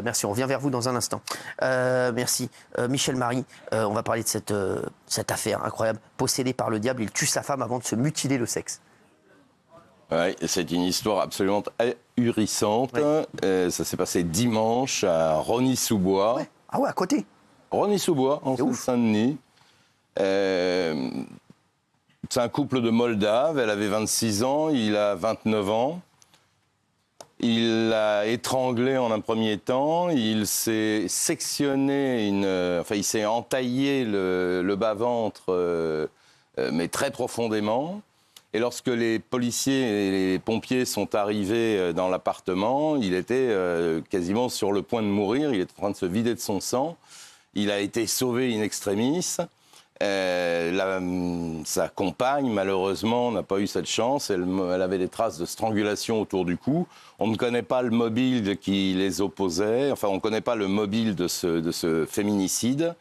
Merci, on revient vers vous dans un instant. Merci. Michel Marie, on va parler de cette affaire incroyable. Possédé par le diable, il tue sa femme avant de se mutiler le sexe. Oui, c'est une histoire absolument ahurissante. Ouais. Ça s'est passé dimanche à Rosny-sous-Bois. Ouais. Ah ouais, à côté. Rosny-sous-Bois, en Seine-Saint-Denis. C'est un couple de Moldaves, elle avait 26 ans, il a 29 ans. Il l'a étranglée en un premier temps, il s'est sectionné, il s'est entaillé le bas-ventre, mais très profondément. Et lorsque les policiers et les pompiers sont arrivés dans l'appartement, il était quasiment sur le point de mourir, il était en train de se vider de son sang. Il a été sauvé in extremis. Sa compagne, malheureusement, n'a pas eu cette chance. Elle avait des traces de strangulation autour du cou. On ne connaît pas le mobile qui les opposait. Enfin, on ne connaît pas le mobile de ce féminicide.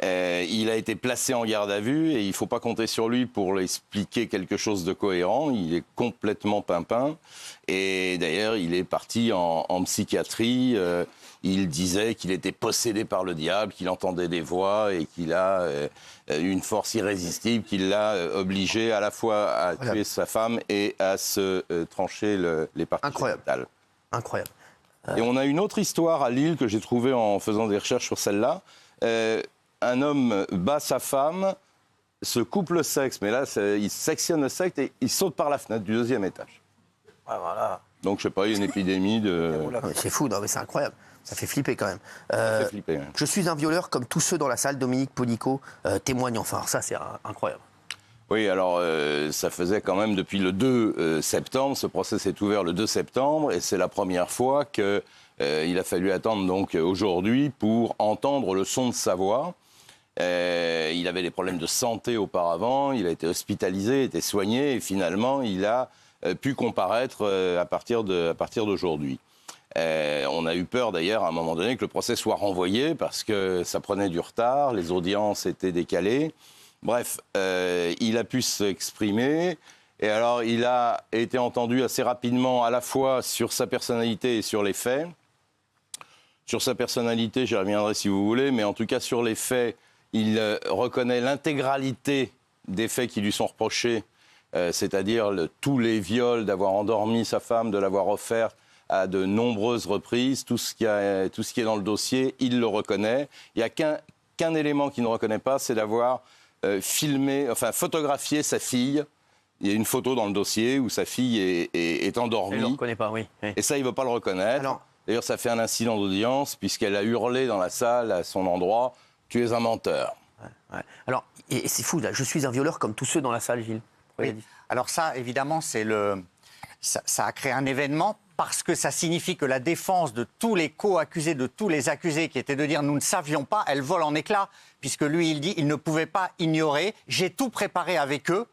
Il a été placé en garde à vue et il ne faut pas compter sur lui pour expliquer quelque chose de cohérent. Il est complètement pimpin. Et d'ailleurs, il est parti en psychiatrie. Il disait qu'il était possédé par le diable, qu'il entendait des voix et qu'il a une force irrésistible qui l'a obligé à la fois à tuer sa femme et à se trancher les parties génitales. Incroyable. Et on a une autre histoire à Lille que j'ai trouvée en faisant des recherches sur celle-là. Un homme bat sa femme, se coupe le sexe, mais là, il sectionne le sexe et il saute par la fenêtre du 2e étage. Ah, voilà. Donc, je sais pas, il y a une épidémie de... C'est fou, non, mais c'est incroyable. Ça fait flipper quand même. Ça fait flipper, ouais. Je suis un violeur comme tous ceux dans la salle. Dominique Polico témoigne enfin. Alors ça, c'est incroyable. Oui, alors ça faisait quand même depuis le 2 septembre. Ce procès s'est ouvert le 2 septembre et c'est la première fois qu'il a fallu attendre donc aujourd'hui pour entendre le son de sa voix. Il avait des problèmes de santé auparavant. Il a été hospitalisé, été soigné et finalement il a pu comparaître à partir d'aujourd'hui. On a eu peur d'ailleurs à un moment donné que le procès soit renvoyé parce que ça prenait du retard, les audiences étaient décalées. Bref, il a pu s'exprimer et alors il a été entendu assez rapidement à la fois sur sa personnalité et sur les faits. Sur sa personnalité, j'y reviendrai si vous voulez, mais en tout cas sur les faits, il reconnaît l'intégralité des faits qui lui sont reprochés, c'est-à-dire tous les viols, d'avoir endormi sa femme, de l'avoir offerte à de nombreuses reprises, tout ce qui est dans le dossier, il le reconnaît. Il n'y a qu'un élément qu'il ne reconnaît pas, c'est d'avoir photographié sa fille. Il y a une photo dans le dossier où sa fille est endormie. Il ne le reconnaît pas, oui. Et ça, il ne veut pas le reconnaître. D'ailleurs, ça fait un incident d'audience, puisqu'elle a hurlé dans la salle, à son endroit, « Tu es un menteur ». Ouais. Alors, et c'est fou, là, je suis un violeur comme tous ceux dans la salle, Gilles. Oui. Alors ça, évidemment, ça a créé un événement parce que ça signifie que la défense de tous les co-accusés, de tous les accusés qui étaient de dire « nous ne savions pas », elle vole en éclats, puisque lui, il dit « il ne pouvait pas ignorer, j'ai tout préparé avec eux ».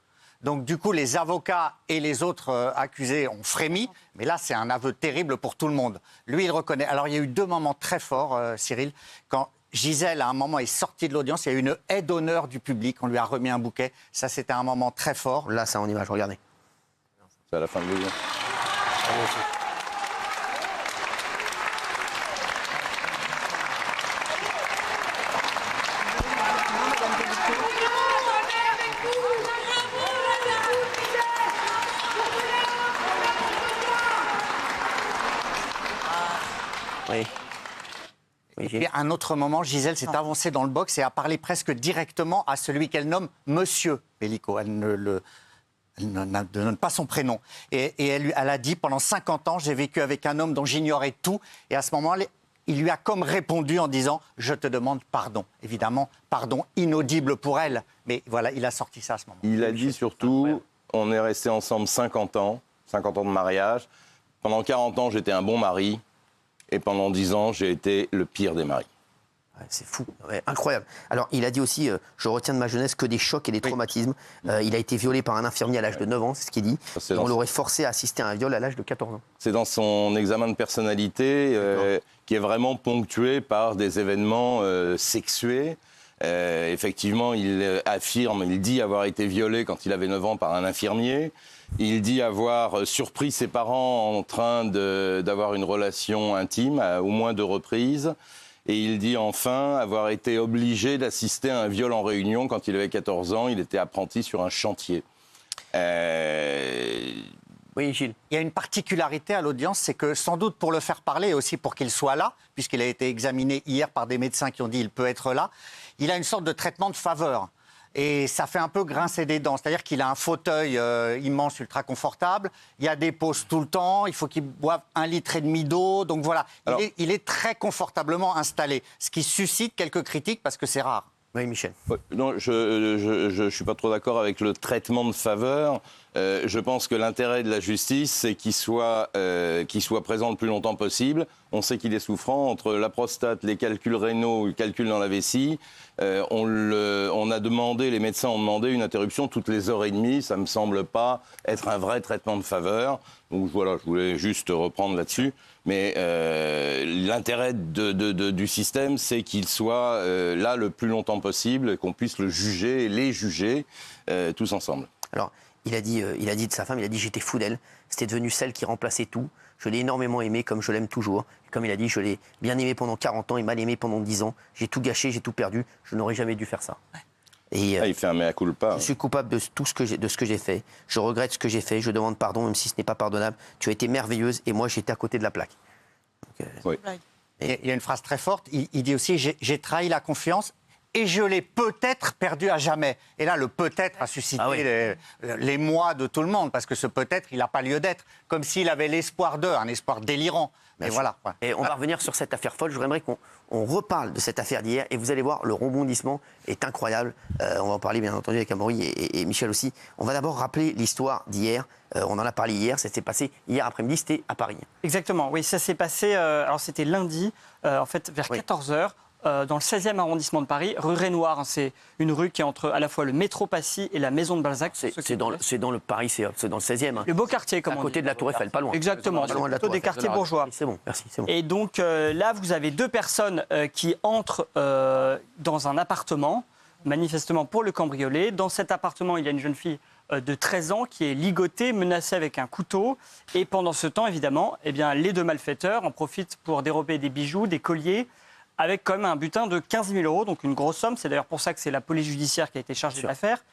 Donc du coup, les avocats et les autres accusés ont frémi, mais là, c'est un aveu terrible pour tout le monde. Lui, il reconnaît. Alors, il y a eu 2 moments très forts, Cyril, quand Gisèle, à un moment, est sortie de l'audience. Il y a eu une aide d'honneur du public. On lui a remis un bouquet. Ça, c'était un moment très fort. Là, ça en image, regardez. C'est à la fin de l'audience. Oui. Et puis, à un autre moment, Gisèle s'est avancée dans le box et a parlé presque directement à celui qu'elle nomme Monsieur Pellico. Elle ne donne pas son prénom. Et elle a dit, pendant 50 ans, j'ai vécu avec un homme dont j'ignorais tout. Et à ce moment-là, il lui a comme répondu en disant « Je te demande pardon ». Évidemment, pardon inaudible pour elle. Mais voilà, il a sorti ça à ce moment. Il a dit surtout, on est restés ensemble 50 ans de mariage. Pendant 40 ans, j'étais un bon mari. Et pendant 10 ans, j'ai été le pire des maris. Ouais, c'est fou, ouais, incroyable. Alors, il a dit aussi, je retiens de ma jeunesse que des chocs et des traumatismes. Il a été violé par un infirmier à l'âge de 9 ans, c'est ce qu'il dit. On l'aurait forcé à assister à un viol à l'âge de 14 ans. C'est dans son examen de personnalité qui est vraiment ponctué par des événements sexués. Effectivement, il dit avoir été violé quand il avait 9 ans par un infirmier. Il dit avoir surpris ses parents en train d'avoir une relation intime à au moins 2 reprises. Et il dit enfin avoir été obligé d'assister à un viol en réunion quand il avait 14 ans. Il était apprenti sur un chantier. Oui, Gilles. Il y a une particularité à l'audience, c'est que sans doute pour le faire parler et aussi pour qu'il soit là, puisqu'il a été examiné hier par des médecins qui ont dit qu'il peut être là, il a une sorte de traitement de faveur. Et ça fait un peu grincer des dents. C'est-à-dire qu'il a un fauteuil immense, ultra confortable. Il y a des pauses tout le temps. Il faut qu'il boive 1,5 litre d'eau. Donc voilà, il est très confortablement installé. Ce qui suscite quelques critiques parce que c'est rare. Oui, Michel. Non, je suis pas trop d'accord avec le traitement de faveur. Je pense que l'intérêt de la justice, c'est qu'il soit présent le plus longtemps possible. On sait qu'il est souffrant entre la prostate, les calculs rénaux, les calculs dans la vessie. Les médecins ont demandé une interruption toutes les heures et demie. Ça me semble pas être un vrai traitement de faveur. Donc voilà, je voulais juste reprendre là-dessus. Mais l'intérêt du système, c'est qu'il soit là le plus longtemps possible, et qu'on puisse le juger et les juger tous ensemble. Alors, il a dit de sa femme, j'étais fou d'elle. C'était devenu celle qui remplaçait tout. Je l'ai énormément aimée comme je l'aime toujours. Et comme il a dit, je l'ai bien aimée pendant 40 ans et mal aimée pendant 10 ans. J'ai tout gâché, j'ai tout perdu. Je n'aurais jamais dû faire ça. Et, il fait un mea culpa. Je suis coupable de tout ce que j'ai fait. Je regrette ce que j'ai fait. Je demande pardon, même si ce n'est pas pardonnable. Tu as été merveilleuse et moi, j'étais à côté de la plaque. Donc, oui. Il y a une phrase très forte. Il dit aussi j'ai trahi la confiance et je l'ai peut-être perdu à jamais. Et là, le peut-être a suscité les mois de tout le monde, parce que ce peut-être, il n'a pas lieu d'être. Comme s'il avait l'espoir un espoir délirant. Mais voilà. Ouais. Et on va revenir sur cette affaire folle. Je voudrais qu'on reparle de cette affaire d'hier. Et vous allez voir, le rebondissement est incroyable. On va en parler, bien entendu, avec Amaury et Michel aussi. On va d'abord rappeler l'histoire d'hier. On en a parlé hier. Ça s'est passé hier après-midi. C'était à Paris. Exactement. Oui, ça s'est passé... alors, c'était lundi, en fait, vers 14h. Dans le 16e arrondissement de Paris, rue Renoir. C'est une rue qui est entre à la fois le métro Passy et la maison de Balzac. C'est dans le Paris, c'est dans le 16e. Hein. Le beau quartier, comme on dit. À côté de la Tour Eiffel, pas loin. Exactement, c'est plutôt des quartiers bourgeois. C'est bon, merci. C'est bon. Et donc là, vous avez 2 personnes qui entrent dans un appartement, manifestement pour le cambrioler. Dans cet appartement, il y a une jeune fille de 13 ans qui est ligotée, menacée avec un couteau. Et pendant ce temps, évidemment, les 2 malfaiteurs en profitent pour dérober des bijoux, des colliers, avec quand même un butin de 15 000 €, donc une grosse somme. C'est d'ailleurs pour ça que c'est la police judiciaire qui a été chargée de l'affaire.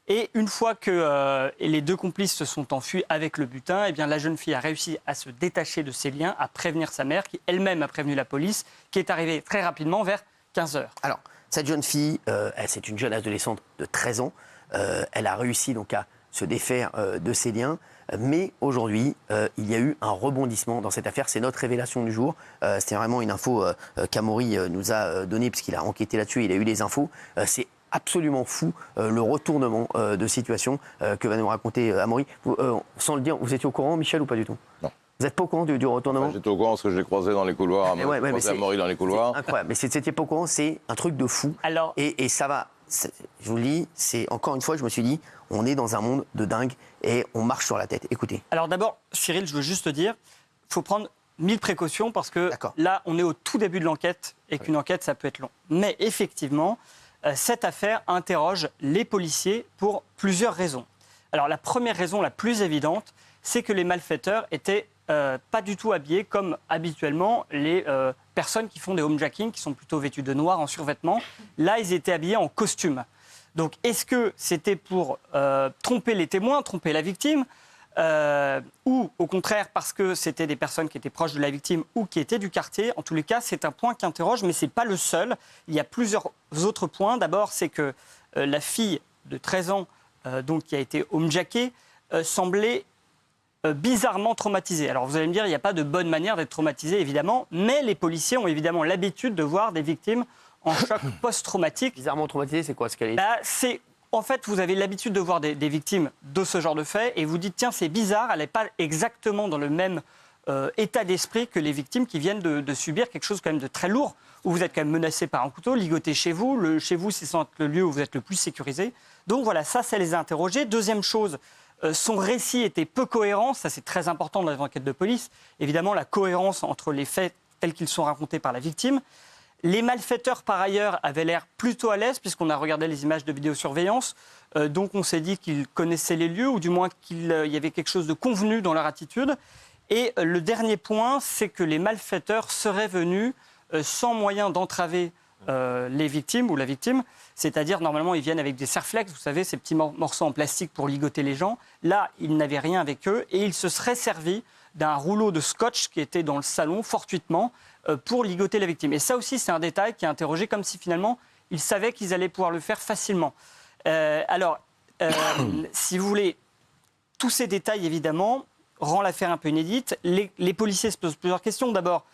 Et une fois que les 2 complices se sont enfuis avec le butin, la jeune fille a réussi à se détacher de ses liens, à prévenir sa mère, qui elle-même a prévenu la police, qui est arrivée très rapidement vers 15 h. Alors, cette jeune fille, c'est une jeune adolescente de 13 ans. Elle a réussi donc à se défaire de ses liens. Mais aujourd'hui, il y a eu un rebondissement dans cette affaire. C'est notre révélation du jour. C'est vraiment une info qu'Amaury nous a donnée, puisqu'il a enquêté là-dessus, il a eu les infos. C'est absolument fou, le retournement de situation que va nous raconter Amaury. Sans le dire, vous étiez au courant, Michel, ou pas du tout? Non. Vous n'êtes pas au courant du retournement? J'étais au courant parce que je l'ai croisé dans les couloirs, Amaury dans les couloirs. C'est incroyable, mais c'était pas au courant, c'est un truc de fou. Alors... Et ça va... Je vous le dis, c'est encore une fois, je me suis dit, on est dans un monde de dingue et on marche sur la tête. Écoutez. Alors d'abord, Cyril, je veux juste te dire, il faut prendre 1000 précautions parce que là, on est au tout début de l'enquête et qu'une enquête, ça peut être long. Mais effectivement, cette affaire interroge les policiers pour plusieurs raisons. Alors la première raison, la plus évidente, c'est que les malfaiteurs étaient pas du tout habillés comme habituellement les personnes qui font des homejacking, qui sont plutôt vêtues de noir en survêtement. Là, ils étaient habillés en costume. Donc, est-ce que c'était pour tromper les témoins, tromper la victime, ou au contraire parce que c'était des personnes qui étaient proches de la victime ou qui étaient du quartier? En tous les cas, c'est un point qui interroge, mais ce n'est pas le seul. Il y a plusieurs autres points. D'abord, c'est que la fille de 13 ans, donc, qui a été homejackée, semblait bizarrement traumatisée. Alors vous allez me dire, il n'y a pas de bonne manière d'être traumatisé, évidemment, mais les policiers ont évidemment l'habitude de voir des victimes en choc post-traumatique. Bizarrement traumatisé, c'est quoi ce qu'elle est? En fait, vous avez l'habitude de voir des victimes de ce genre de fait et vous dites, tiens, c'est bizarre, elle n'est pas exactement dans le même état d'esprit que les victimes qui viennent de subir quelque chose quand même de très lourd, où vous êtes quand même menacé par un couteau, ligoté chez vous. Chez vous, c'est sans être le lieu où vous êtes le plus sécurisé. Donc voilà, ça les a interrogés. Deuxième chose, son récit était peu cohérent. Ça, c'est très important dans les enquêtes de police. Évidemment, la cohérence entre les faits tels qu'ils sont racontés par la victime. Les malfaiteurs, par ailleurs, avaient l'air plutôt à l'aise, puisqu'on a regardé les images de vidéosurveillance. Donc on s'est dit qu'ils connaissaient les lieux, ou du moins qu'il y avait quelque chose de convenu dans leur attitude. Et le dernier point, c'est que les malfaiteurs seraient venus sans moyen d'entraver les victimes ou la victime. C'est-à-dire, normalement, ils viennent avec des serflex, vous savez, ces petits morceaux en plastique pour ligoter les gens. Là, ils n'avaient rien avec eux et ils se seraient servis d'un rouleau de scotch qui était dans le salon, fortuitement, pour ligoter la victime. Et ça aussi, c'est un détail qui est interrogé comme si finalement, ils savaient qu'ils allaient pouvoir le faire facilement. Si vous voulez, tous ces détails, évidemment, rend l'affaire un peu inédite. Les policiers se posent plusieurs questions. D'abord,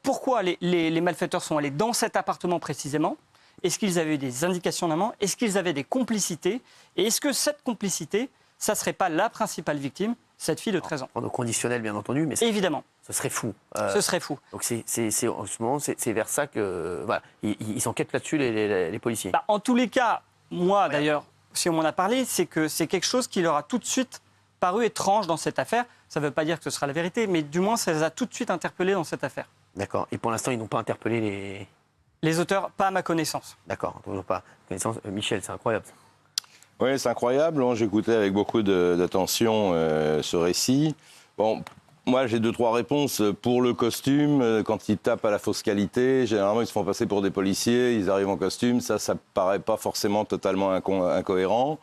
pourquoi les malfaiteurs sont allés dans cet appartement précisément ? Est-ce qu'ils avaient eu des indications en amont ? Est-ce qu'ils avaient des complicités ? Et est-ce que cette complicité, ça ne serait pas la principale victime, cette fille de 13 ans ? Au conditionnel, bien entendu, mais évidemment. Ce serait fou. Ce serait fou. Donc en ce moment, c'est vers ça que... Voilà, ils enquêtent là-dessus, les policiers. En tous les cas, moi d'ailleurs, si on m'en a parlé, c'est que c'est quelque chose qui leur a tout de suite paru étrange dans cette affaire. Ça ne veut pas dire que ce sera la vérité, mais du moins, ça les a tout de suite interpellés dans cette affaire. D'accord. Et pour l'instant, ils n'ont pas interpellé les auteurs, pas à ma connaissance. D'accord, toujours pas. Connaissance. Michel, c'est incroyable. Oui, c'est incroyable. J'écoutais avec beaucoup d'attention ce récit. Bon, moi, j'ai 2-3 réponses. Pour le costume, quand ils tapent à la fausse qualité, généralement, ils se font passer pour des policiers, ils arrivent en costume. Ça paraît pas forcément totalement incohérent.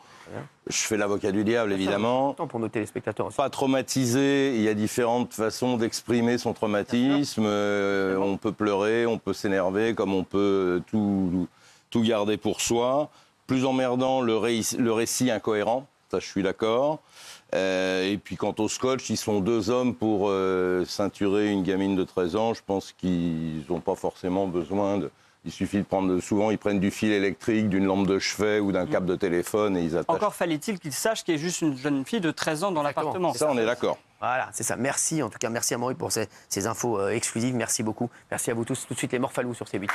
Je fais l'avocat du diable, évidemment. Pour nos téléspectateurs aussi. Pas traumatisé, il y a différentes façons d'exprimer son traumatisme. On peut pleurer, on peut s'énerver, comme on peut tout garder pour soi. Plus emmerdant, le récit incohérent, ça je suis d'accord. Et puis quant au scotch, ils sont 2 hommes pour ceinturer une gamine de 13 ans. Je pense qu'ils n'ont pas forcément besoin de... Il suffit de prendre... Souvent, ils prennent du fil électrique, d'une lampe de chevet ou d'un câble de téléphone et ils attachent. Encore fallait-il qu'ils sachent qu'il y a juste une jeune fille de 13 ans dans l'appartement. Ça, on est d'accord. Voilà, c'est ça. Merci, en tout cas, merci à Amaury pour ces infos exclusives. Merci beaucoup. Merci à vous tous. Tout de suite, les Morphalous sur C8.